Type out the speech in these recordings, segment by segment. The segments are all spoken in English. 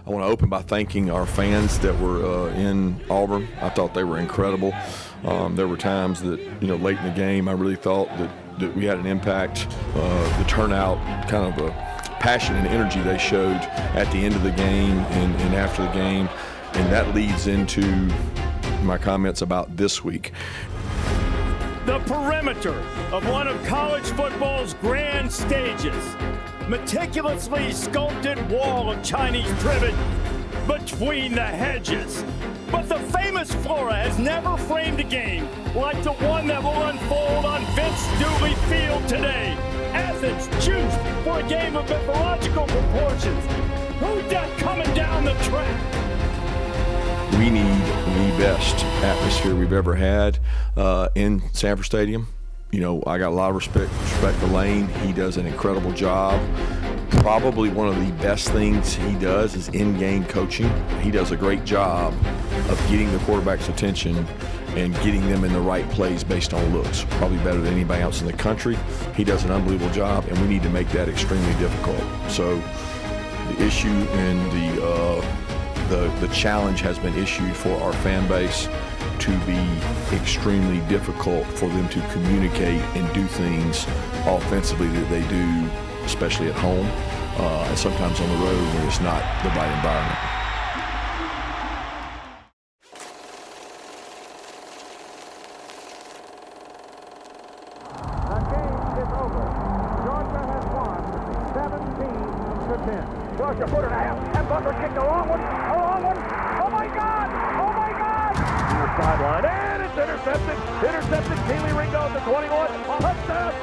I want to open by thanking our fans that were in Auburn. I thought they were incredible. There were times that, late in the game, I really thought that we had an impact. The turnout, kind of the passion and energy they showed at the end of the game and after the game, and that leads into my comments about this week. The perimeter of one of college football's grand stages. Meticulously sculpted wall of Chinese privet between the hedges. But the famous flora has never framed a game like the one that will unfold on Vince Dooley Field today. Athens juiced for a game of mythological proportions. Who's that coming down the track? We need the best atmosphere we've ever had in Sanford Stadium. I got a lot of respect for Lane. He does an incredible job. Probably one of the best things he does is in-game coaching. He does a great job of getting the quarterback's attention and getting them in the right plays based on looks. Probably better than anybody else in the country. He does an unbelievable job, and we need to make that extremely difficult. So the issue and the challenge has been issued for our fan base to be extremely difficult for them to communicate and do things offensively that they do, especially at home, and sometimes on the road when it's not the right environment. The game is over. Georgia has won 17-10. Georgia put it out, and Butler kicked a long one. Oh my God! Sideline, and it's intercepted. Keely Ringo at the 21. Touchdown,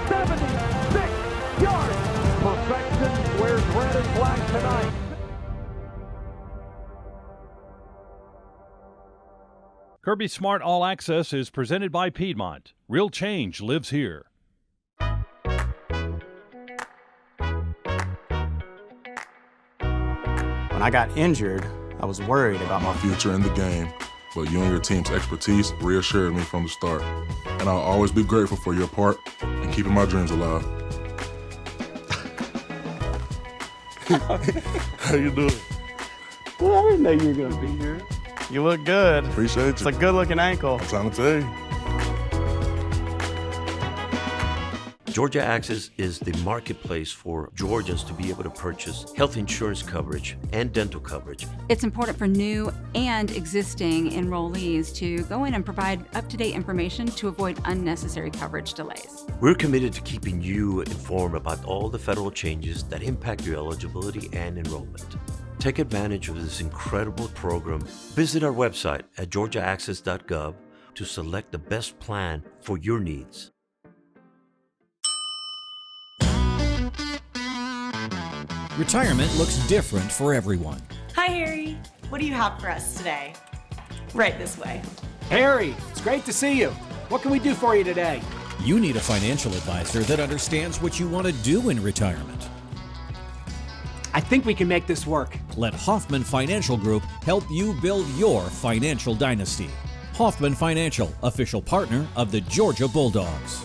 76 yards. Perfection wears red and black tonight. Kirby Smart All Access is presented by Piedmont. Real change lives here. When I got injured, I was worried about my future in the game, but you and your team's expertise reassured me from the start. And I'll always be grateful for your part in keeping my dreams alive. How you doing? Well, I didn't know you were going to be here. You look good. Appreciate you. It's a good-looking ankle. I'm trying to tell you. Georgia Access is the marketplace for Georgians to be able to purchase health insurance coverage and dental coverage. It's important for new and existing enrollees to go in and provide up-to-date information to avoid unnecessary coverage delays. We're committed to keeping you informed about all the federal changes that impact your eligibility and enrollment. Take advantage of this incredible program. Visit our website at georgiaaccess.gov to select the best plan for your needs. Retirement looks different for everyone. Hi, Harry. What do you have for us today? Right this way. Harry, it's great to see you. What can we do for you today? You need a financial advisor that understands what you want to do in retirement. I think we can make this work. Let Hoffman Financial Group help you build your financial dynasty. Hoffman Financial, official partner of the Georgia Bulldogs.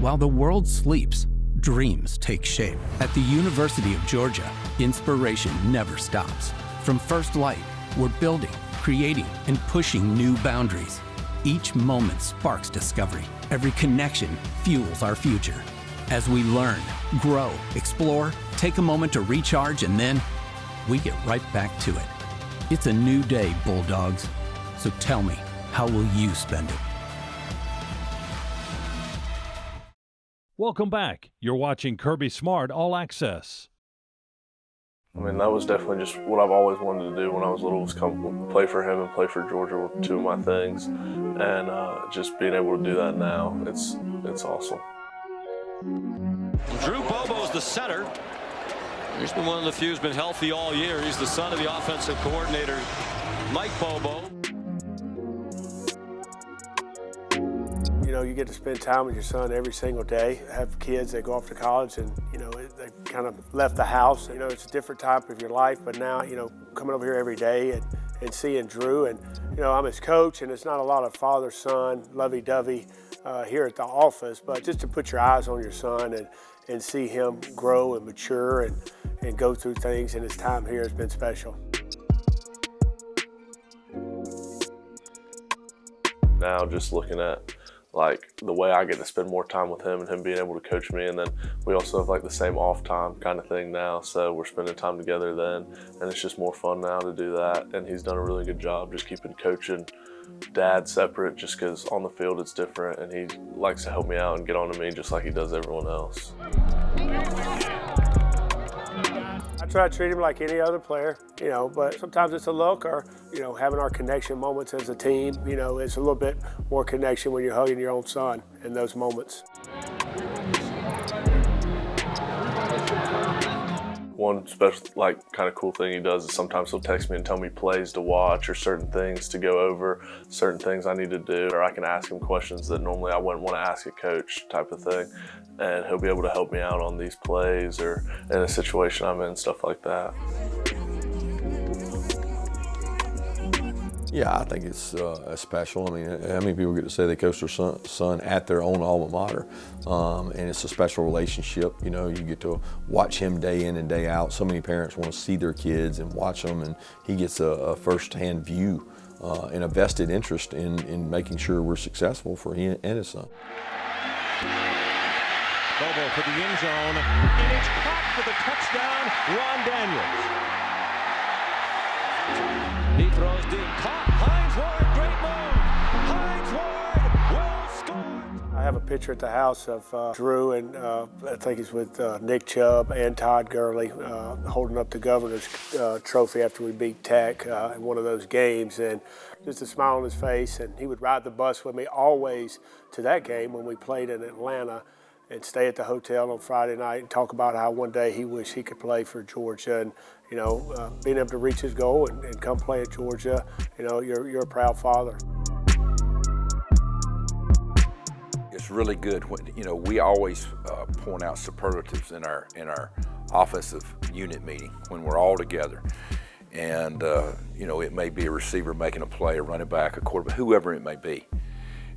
While the world sleeps, dreams take shape. At the University of Georgia, inspiration never stops. From first light, we're building, creating, and pushing new boundaries. Each moment sparks discovery. Every connection fuels our future. As we learn, grow, explore, take a moment to recharge, and then we get right back to it. It's a new day, Bulldogs. So tell me, how will you spend it? Welcome back. You're watching Kirby Smart All Access. I mean, that was definitely just what I've always wanted to do when I was little, was come play for him and play for Georgia were two of my things. And just being able to do that now, it's awesome. Drew Bobo's the center. He's been one of the few who's been healthy all year. He's the son of the offensive coordinator, Mike Bobo. You know, you get to spend time with your son every single day. I have kids that go off to college and, you know, they kind of left the house. You know, it's a different time of your life, but now, you know, coming over here every day and seeing Drew, and, you know, I'm his coach, and it's not a lot of father-son, lovey-dovey here at the office, but just to put your eyes on your son and see him grow and mature and go through things, and his time here has been special. Now just looking at like the way I get to spend more time with him and him being able to coach me, and then we also have like the same off time kind of thing now, so we're spending time together then, and it's just more fun now to do that. And he's done a really good job just keeping coach and dad separate, just because on the field it's different, and he likes to help me out and get on to me just like he does everyone else. I try to treat him like any other player, you know, but sometimes it's a look or, you know, having our connection moments as a team. You know, it's a little bit more connection when you're hugging your own son in those moments. One special, like, kind of cool thing he does is sometimes he'll text me and tell me plays to watch or certain things to go over, certain things I need to do, or I can ask him questions that normally I wouldn't want to ask a coach type of thing. And he'll be able to help me out on these plays or in a situation I'm in, stuff like that. Yeah, I think it's special. I mean, how many people get to say they coach their son at their own alma mater? And it's a special relationship. You know, you get to watch him day in and day out. So many parents want to see their kids and watch them, and he gets a first-hand view and a vested interest in making sure we're successful for him and his son. Bobo for the end zone, and it's caught for the touchdown, Ron Daniels. He throws deep, caught, Hines Ward, great move. Hines Ward will score. I have a picture at the house of Drew, and I think he's with Nick Chubb and Todd Gurley holding up the governor's trophy after we beat Tech in one of those games, and just a smile on his face. And he would ride the bus with me always to that game when we played in Atlanta, and stay at the hotel on Friday night and talk about how one day he wished he could play for Georgia. And, you know, being able to reach his goal and come play at Georgia, you know, you're a proud father. It's really good when, you know, we always point out superlatives in our offensive unit meeting when we're all together. And, you know, it may be a receiver making a play, a running back, a quarterback, whoever it may be.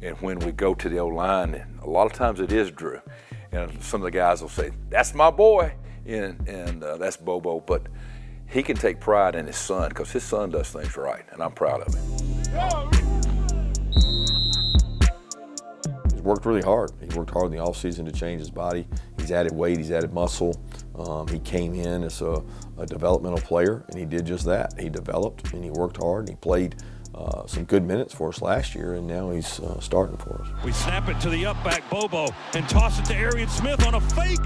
And when we go to the O-line, a lot of times it is Drew. And some of the guys will say, that's my boy, and that's Bobo. But he can take pride in his son because his son does things right, and I'm proud of him. He's worked really hard. He worked hard in the offseason to change his body. He's added weight, he's added muscle. He came in as a developmental player, and he did just that. He developed, and he worked hard, and he played some good minutes for us last year, and now he's starting for us. We snap it to the up back Bobo and toss it to Arian Smith on a fake.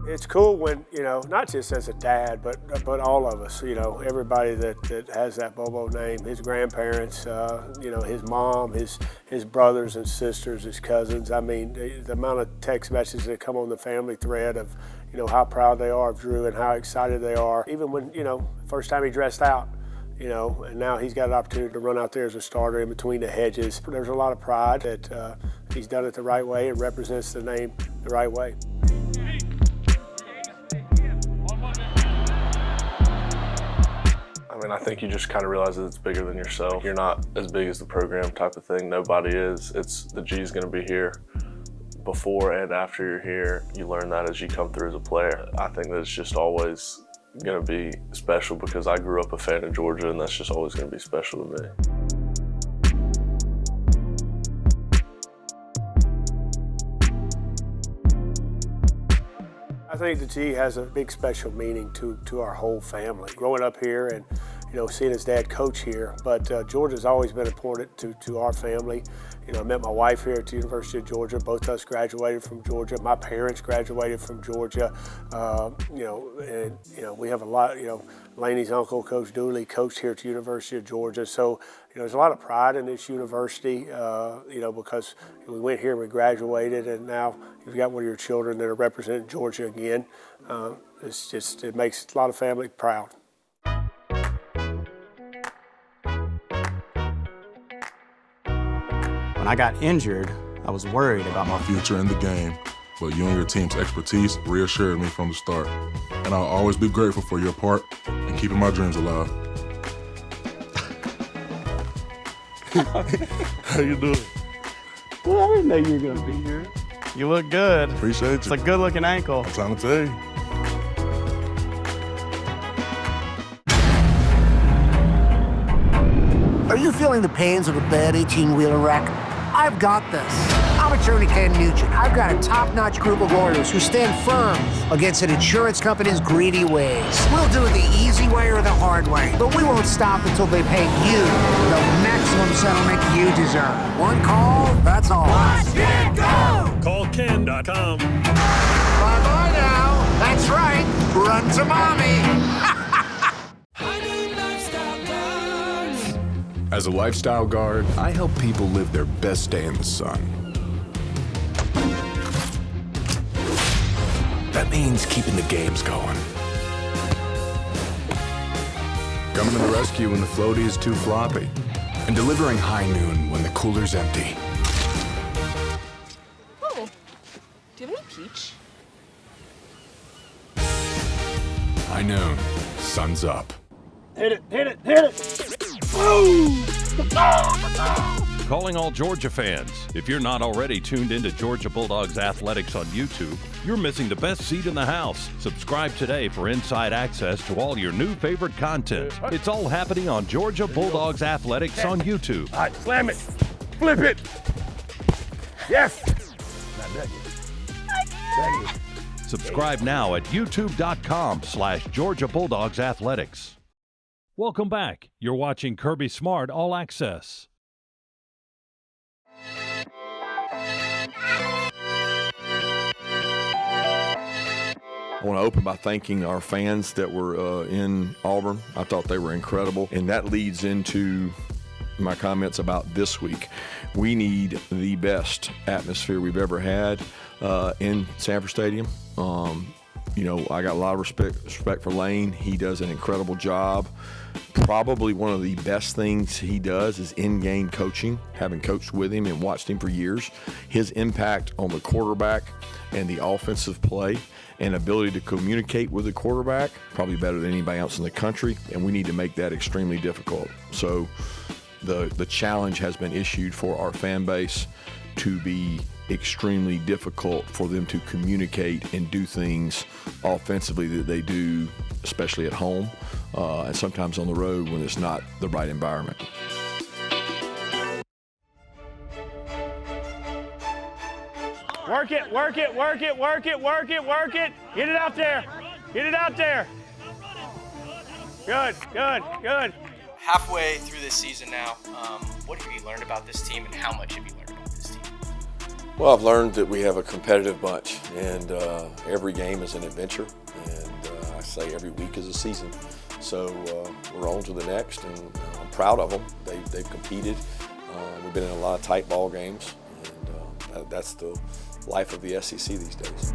It's cool when, you know, not just as a dad, but all of us, you know, everybody that has that Bobo name, his grandparents, you know, his mom, his brothers and sisters, his cousins. I mean, the amount of text messages that come on the family thread of, you know, how proud they are of Drew and how excited they are. Even when, you know, first time he dressed out, you know, and now he's got an opportunity to run out there as a starter in between the hedges. There's a lot of pride that he's done it the right way and represents the name the right way. I mean, I think you just kind of realize that it's bigger than yourself. You're not as big as the program type of thing. Nobody is. It's the G's going to be here before and after you're here. You learn that as you come through as a player. I think that it's just always going to be special because I grew up a fan of Georgia, and that's just always going to be special to me. I think the G has a big special meaning to our whole family. Growing up here and, you know, seeing his dad coach here, but Georgia's always been important to our family. You know, I met my wife here at the University of Georgia. Both of us graduated from Georgia. My parents graduated from Georgia. You know, and, you know, we have a lot, you know, Laney's uncle, Coach Dooley, coached here at the University of Georgia. So, you know, there's a lot of pride in this university, you know, because we went here and we graduated, and now you've got one of your children that are representing Georgia again. It's just, it makes a lot of family proud. When I got injured, I was worried about my future in the game, but you and your team's expertise reassured me from the start. And I'll always be grateful for your part in keeping my dreams alive. How you doing? Well, I didn't know you were going to be here. You look good. Appreciate you. It's a good-looking ankle. I'm trying to tell you. you feeling the pains of a bad 18-wheeler wreck? I've got this. I'm Attorney Ken Nugent. I've got a top-notch group of lawyers who stand firm against an insurance company's greedy ways. We'll do it the easy way or the hard way, but we won't stop until they pay you the maximum settlement you deserve. One call, that's all. Watch it go! Call Ken.com. Bye-bye now. That's right. Run to mommy. As a lifestyle guard, I help people live their best day in the sun. That means keeping the games going. Coming to the rescue when the floaty is too floppy. And delivering high noon when the cooler's empty. Oh, do you have any peach? High noon, sun's up. Hit it, hit it, hit it! Boom! Calling all Georgia fans. If you're not already tuned into Georgia Bulldogs athletics on YouTube, you're missing the best seat in the house. Subscribe today for inside access to all your new favorite content. It's all happening on Georgia Bulldogs athletics on YouTube. All right, slam it. Flip it. Yes. Subscribe now at youtube.com/Georgia Bulldogs athletics. Welcome back. You're watching Kirby Smart All Access. I want to open by thanking our fans that were in Auburn. I thought they were incredible. And that leads into my comments about this week. We need the best atmosphere we've ever had in Sanford Stadium. You know, I got a lot of respect for Lane. He does an incredible job. Probably one of the best things he does is in-game coaching, having coached with him and watched him for years. His impact on the quarterback and the offensive play and ability to communicate with the quarterback, probably better than anybody else in the country, and we need to make that extremely difficult. So the challenge has been issued for our fan base to be extremely difficult for them to communicate and do things offensively that they do, especially at home, and sometimes on the road when it's not the right environment. Work it, work it, work it, work it, work it, work it. Get it out there. Get it out there. Good, good, good. Halfway through this season now, what have you learned about this team and how much have you learned about this team? Well, I've learned that we have a competitive bunch, and every game is an adventure, and I say every week is a season. So we're on to the next, and I'm proud of them. They've competed. We've been in a lot of tight ball games, and that's the life of the SEC these days.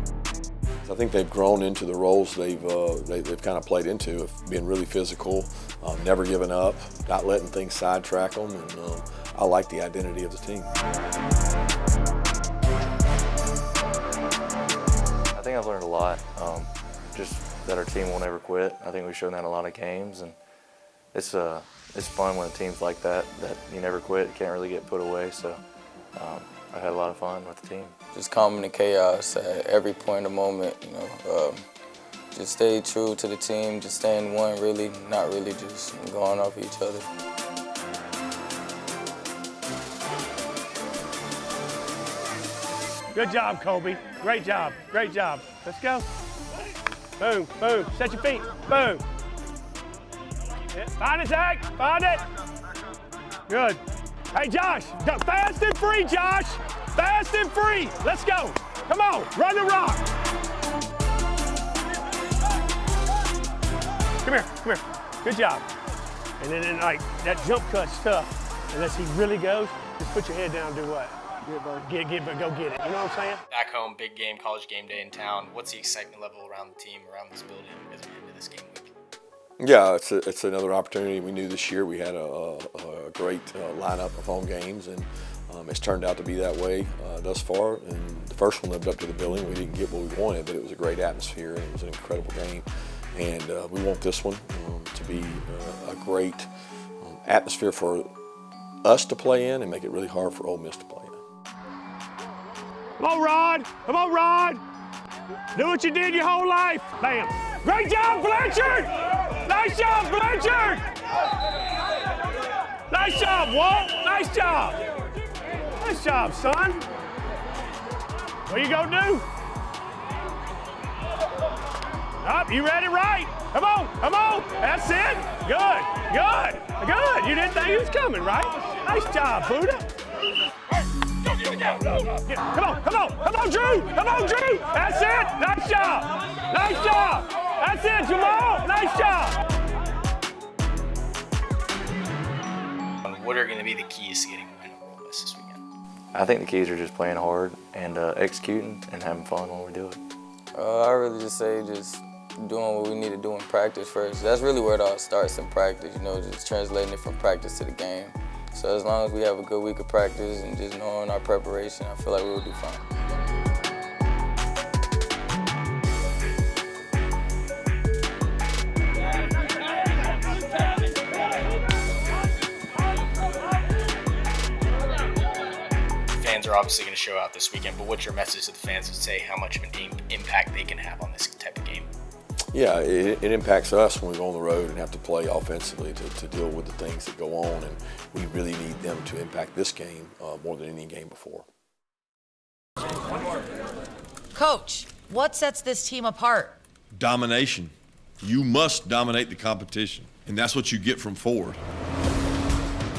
So I think they've grown into the roles they've kind of played into, of being really physical, never giving up, not letting things sidetrack them, and I like the identity of the team. I think I've learned a lot, just that our team won't ever quit. I think we've shown that in a lot of games, and it's fun when a team's like that you never quit, can't really get put away, so I've had a lot of fun with the team. Just calm in the chaos at every point of the moment, you know. Just stay true to the team, just staying one, really, not really just going off each other. Good job, Kobe. Great job. Great job. Let's go. Boom, boom. Set your feet. Boom. Yeah. Find it, Zach. Find it. Good. Hey, Josh. Go fast and free, Josh. Fast and free. Let's go. Come on. Run the rock. Come here. Come here. Good job. And then like, that jump cut's tough. Unless he really goes, just put your head down and do what? Go get it. You know what I'm saying? Back home, big game, college game day in town. What's the excitement level around the team, around this building as we get into this game week? Yeah, it's another opportunity. We knew this year we had a great lineup of home games, and it's turned out to be that way thus far. And the first one lived up to the billing. We didn't get what we wanted, but it was a great atmosphere, and it was an incredible game. And we want this one to be a great atmosphere for us to play in and make it really hard for Ole Miss to play in. Come on, Rod. Come on, Rod. Do what you did your whole life. Bam. Great job, Blanchard. Nice job, Blanchard. Nice job, Walt. Nice job. Nice job, son. What you gonna do? Up, you ready? Right. Come on, come on. That's it. Good, good, good. You didn't think he was coming, right? Nice job, Buddha. Come on, come on, come on, Drew. Come on, Drew. That's it. Nice job. Nice job. That's it, Jamal. Nice job. What are going to be the keys to getting a win over Ole Miss this weekend? I think the keys are just playing hard and executing and having fun when we do it. I really just say just doing what we need to do in practice first. That's really where it all starts, in practice, you know, just translating it from practice to the game. So as long as we have a good week of practice and just knowing our preparation, I feel like we'll do fine. Fans are obviously going to show out this weekend, but what's your message to the fans to say how much of an impact they can have on this type of game? Yeah, it impacts us when we go on the road and have to play offensively to deal with the things that go on, and we really need them to impact this game more than any game before. Coach, what sets this team apart? Domination. You must dominate the competition, and that's what you get from Ford.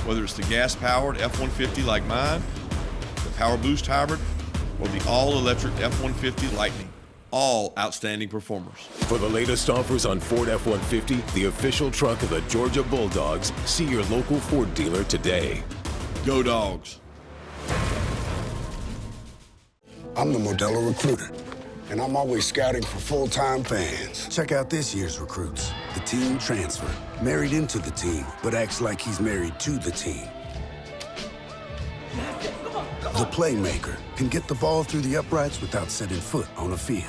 Whether it's the gas-powered F-150 like mine, the Power Boost Hybrid, or the all-electric F-150 Lightning. All outstanding performers. For the latest offers on Ford F-150, the official truck of the Georgia Bulldogs, see your local Ford dealer today. Go Dogs. I'm the Modelo Recruiter, and I'm always scouting for full-time fans. Check out this year's recruits. The teen transfer, married into the team, but acts like he's married to the team. The playmaker can get the ball through the uprights without setting foot on a field.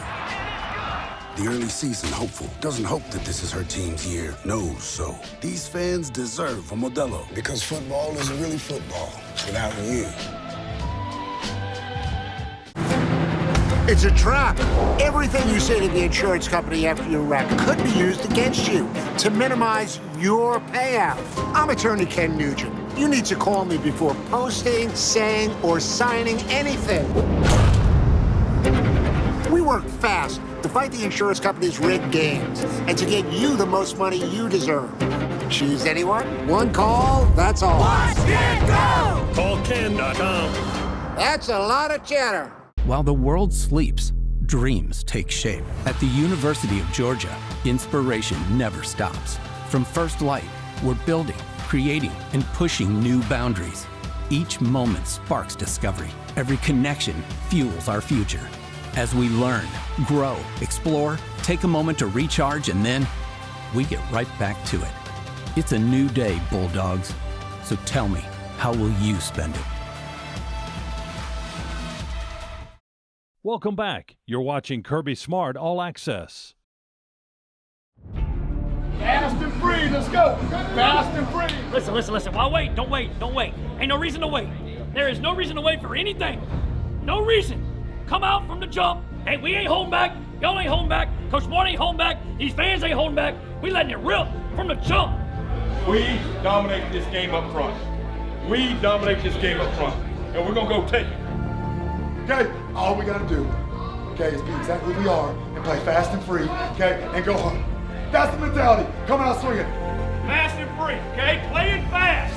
The early season hopeful doesn't hope that this is her team's year, knows so. These fans deserve a Modelo, because football isn't really football without you. It's a trap. Everything you say to the insurance company after your wreck could be used against you to minimize your payout. I'm attorney Ken Nugent. You need to call me before posting, saying, or signing anything. We work fast to fight the insurance company's rigged games and to get you the most money you deserve. Choose anyone? One call, that's all. Watch it go! CallKen.com. That's a lot of chatter. While the world sleeps, dreams take shape. At the University of Georgia, inspiration never stops. From first light, we're building, creating, and pushing new boundaries. Each moment sparks discovery. Every connection fuels our future. As we learn, grow, explore, take a moment to recharge, and then we get right back to it. It's a new day, Bulldogs. So tell me, how will you spend it? Welcome back. You're watching Kirby Smart All Access. Fast and free, let's go. Fast and free. Listen. Why wait? Don't wait. Ain't no reason to wait. There is no reason to wait for anything. No reason. Come out from the jump. Hey, we ain't holding back. Y'all ain't holding back. Coach Smart ain't holding back. These fans ain't holding back. We letting it rip from the jump. We dominate this game up front. And we're going to go take it. Okay? All we got to do, okay, is be exactly who we are and play fast and free, okay, and go home. That's the mentality. Come out swinging. Fast and free, okay? Playing fast.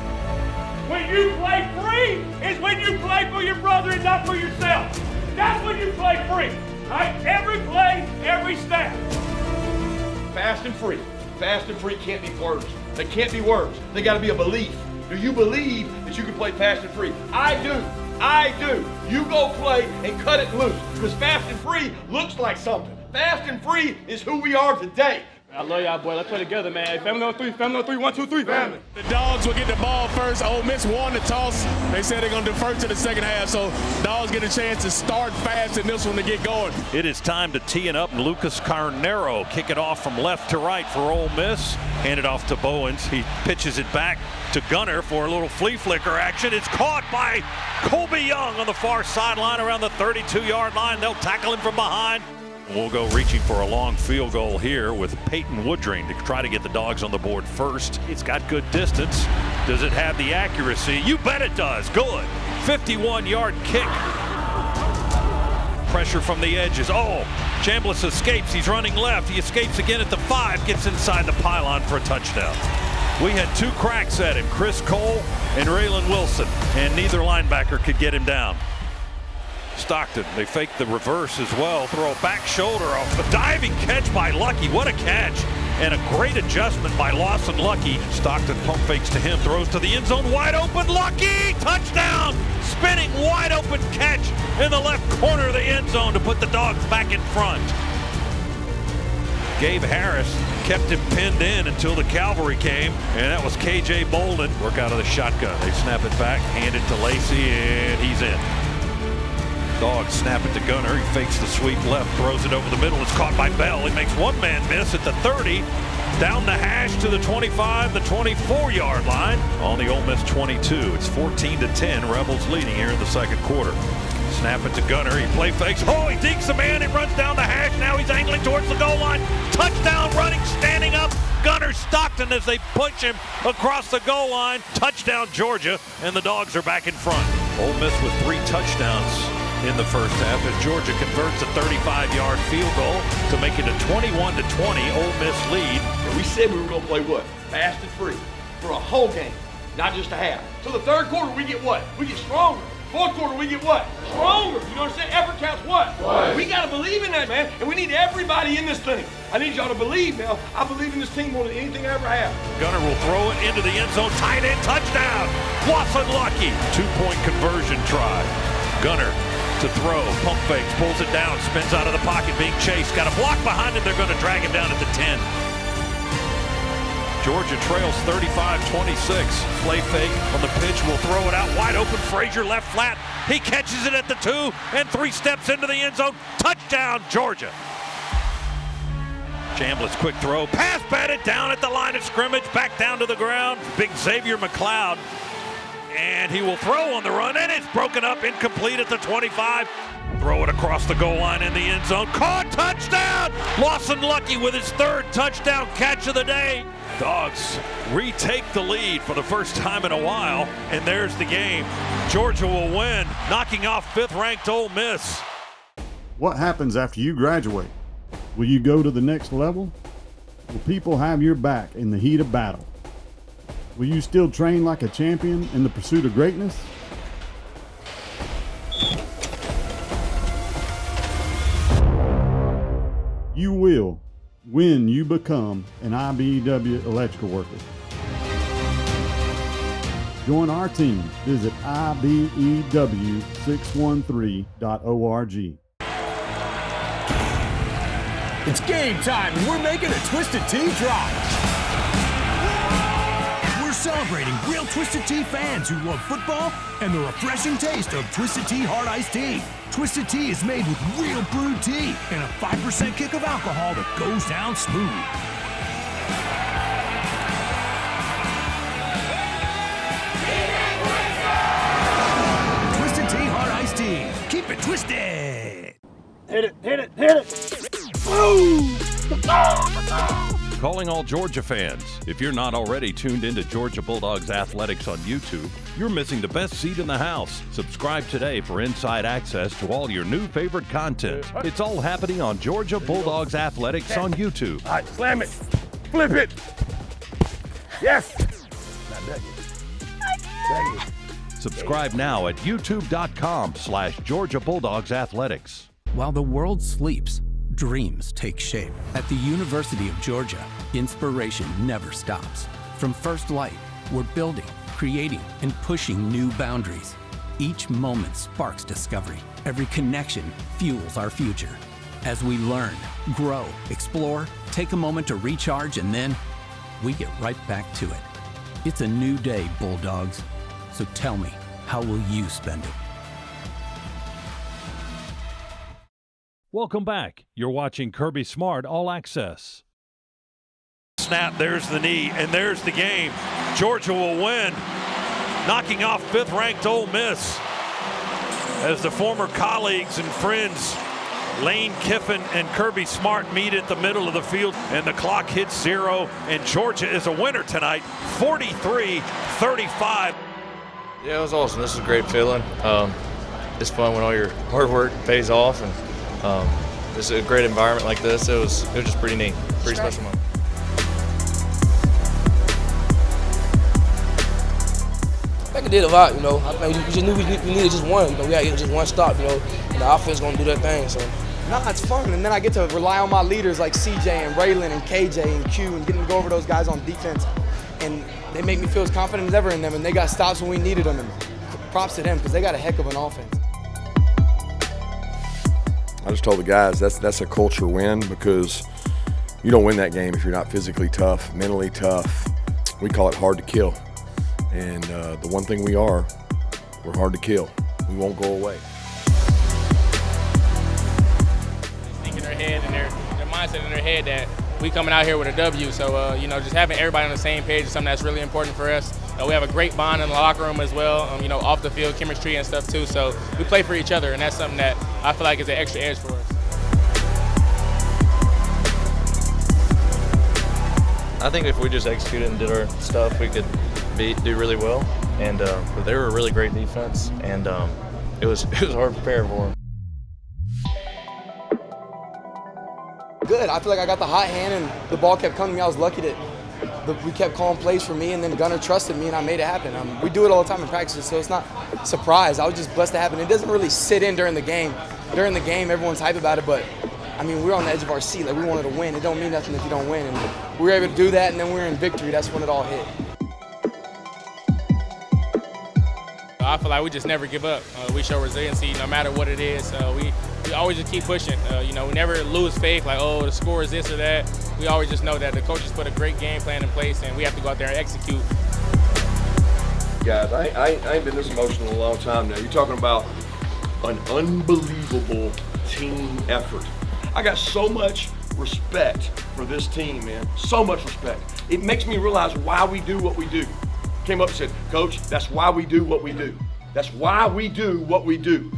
When you play free is when you play for your brother and not for yourself. That's when you play free, right? Every play, every snap. Fast and free. Fast and free can't be words. They can't be words. They got to be a belief. Do you believe that you can play fast and free? I do. You go play and cut it loose, because fast and free looks like something. Fast and free is who we are today. I love y'all, boy. Let's play together, man. Family on three. 1, 2, 3, family. The Dogs will get the ball first. Ole Miss won the toss. They said they're going to defer to the second half, so Dogs get a chance to start fast in this one to get going. It is time to tee it up. Lucas Carnero kick it off from left to right for Ole Miss. Hand it off to Bowens. He pitches it back to Gunner for a little flea flicker action. It's caught by Colby Young on the far sideline around the 32-yard line. They'll tackle him from behind. We'll go reaching for a long field goal here with Peyton Woodring to try to get the Dogs on the board first. It's got good distance. Does it have the accuracy? You bet it does. Good. 51-yard kick. Pressure from the edges. Oh, Chambliss escapes. He's running left. He escapes again at the 5. Gets inside the pylon for a touchdown. We had 2 cracks at him, Chris Cole and Raylan Wilson, and neither linebacker could get him down. Stockton, they fake the reverse as well. Throw a back shoulder off. A diving catch by Lucky. What a catch. And a great adjustment by Lawson Lucky. Stockton pump fakes to him. Throws to the end zone. Wide open. Lucky. Touchdown. Spinning wide open catch in the left corner of the end zone to put the Dogs back in front. Gabe Harris kept him pinned in until the cavalry came, and that was KJ Bolden. Work out of the shotgun. They snap it back, hand it to Lacey, and he's in. Dogs snap it to Gunner. He fakes the sweep left, throws it over the middle. It's caught by Bell. He makes one man miss at the 30. Down the hash to the 25, the 24-yard line on the Ole Miss 22. It's 14-10. Rebels leading here in the second quarter. Snap it to Gunner. He play fakes. Oh, he dinks the man and runs down the hash. Now he's angling towards the goal line. Touchdown running, standing up. Gunner Stockton as they push him across the goal line. Touchdown Georgia, and the Dogs are back in front. Ole Miss with 3 touchdowns in the first half as Georgia converts a 35-yard field goal to make it a 21-20 Ole Miss lead. We said we were going to play what? Fast and free for a whole game, not just a half. So the third quarter we get what? We get stronger. Fourth quarter we get what? Stronger. You know what I'm saying? Effort counts what? We got to believe in that, man, and we need everybody in this thing. I need y'all to believe now. I believe in this team more than anything I ever have. Gunner will throw it into the end zone. Tight end touchdown. Lawson Lucky. 2-point conversion try. Gunner to throw, pump fakes, pulls it down, spins out of the pocket, being chased. Got a block behind him. They're going to drag him down at the 10. Georgia trails 35-26. Play fake on the pitch. Will throw it out wide open. Frazier left flat. He catches it at the 2 and 3 steps into the end zone. Touchdown, Georgia. Chambliss quick throw. Pass batted down at the line of scrimmage. Back down to the ground. Big Xavier McLeod. And he will throw on the run, and it's broken up, incomplete at the 25. Throw it across the goal line in the end zone. Caught, touchdown! Lawson Lucky with his 3rd touchdown catch of the day. Dogs retake the lead for the first time in a while, and there's the game. Georgia will win, knocking off 5th-ranked Ole Miss. What happens after you graduate? Will you go to the next level? Will people have your back in the heat of battle? Will you still train like a champion in the pursuit of greatness? You will when you become an IBEW electrical worker. Join our team. Visit IBEW613.org. It's game time, and we're making a Twisted Tea drop. Celebrating real Twisted Tea fans who love football and the refreshing taste of Twisted Tea Hard Iced Tea. Twisted Tea is made with real brewed tea and a 5% kick of alcohol that goes down smooth. Twisted Tea Hard Iced Tea. Keep it twisted. Hit it, hit it, hit it. Boom! Calling all Georgia fans. If you're not already tuned into Georgia Bulldogs athletics on YouTube, you're missing the best seat in the house. Subscribe today for inside access to all your new favorite content. It's all happening on Georgia Bulldogs athletics on YouTube. All right, slam it. Flip it. Yes. Not done yet. Subscribe now at youtube.com/Georgia Bulldogs athletics. While the world sleeps, dreams take shape. At the University of Georgia, inspiration never stops. From first light, we're building, creating, and pushing new boundaries. Each moment sparks discovery. Every connection fuels our future. As we learn, grow, explore, take a moment to recharge, and then we get right back to it. It's a new day, Bulldogs. So tell me, how will you spend it? Welcome back. You're watching Kirby Smart All Access. Snap, there's the knee, and there's the game. Georgia will win, knocking off 5th-ranked Ole Miss as the former colleagues and friends Lane Kiffin and Kirby Smart meet at the middle of the field, and the clock hits 0, and Georgia is a winner tonight, 43-35. Yeah, it was awesome. This is a great feeling. It's fun when all your hard work pays off, and it's a great environment like this. It was just pretty neat, pretty special moment. I think it did a lot, you know. I think we just knew we needed just one. You know, we had to get just one stop, you know, and the offense going to do their thing. So. Nah, it's fun, and then I get to rely on my leaders like CJ and Raylan and KJ and Q, and getting to go over those guys on defense, and they make me feel as confident as ever in them, and they got stops when we needed them, and props to them because they got a heck of an offense. I just told the guys that's a culture win, because you don't win that game if you're not physically tough, mentally tough. We call it hard to kill. And the one thing we're hard to kill. We won't go away. They think in their head and their mindset in their head that we coming out here with a W. So, you know, just having everybody on the same page is something that's really important for us. We have a great bond in the locker room as well, you know, off the field chemistry and stuff too. So we play for each other, and that's something that I feel like is an extra edge for us. I think if we just executed and did our stuff, we could do really well. And but they were a really great defense, and it was hard to prepare for them. Good. I feel like I got the hot hand, and the ball kept coming to me. I was lucky that we kept calling plays for me, and then Gunner trusted me, and I made it happen. We do it all the time in practice, so it's not a surprise. I was just blessed to happen. It doesn't really sit in during the game. During the game, everyone's hype about it, but I mean, we're on the edge of our seat. Like, we wanted to win. It don't mean nothing if you don't win. And we were able to do that, and then we were in victory. That's when it all hit. I feel like we just never give up. We show resiliency no matter what it is. We always just keep pushing. You know, we never lose faith, like, oh, the score is this or that. We always just know that the coaches put a great game plan in place, and we have to go out there and execute. Guys, I ain't been this emotional in a long time now. You're talking about an unbelievable team effort. I got so much respect for this team, man. So much respect. It makes me realize why we do what we do. Came up and said, Coach, that's why we do what we do. That's why we do what we do.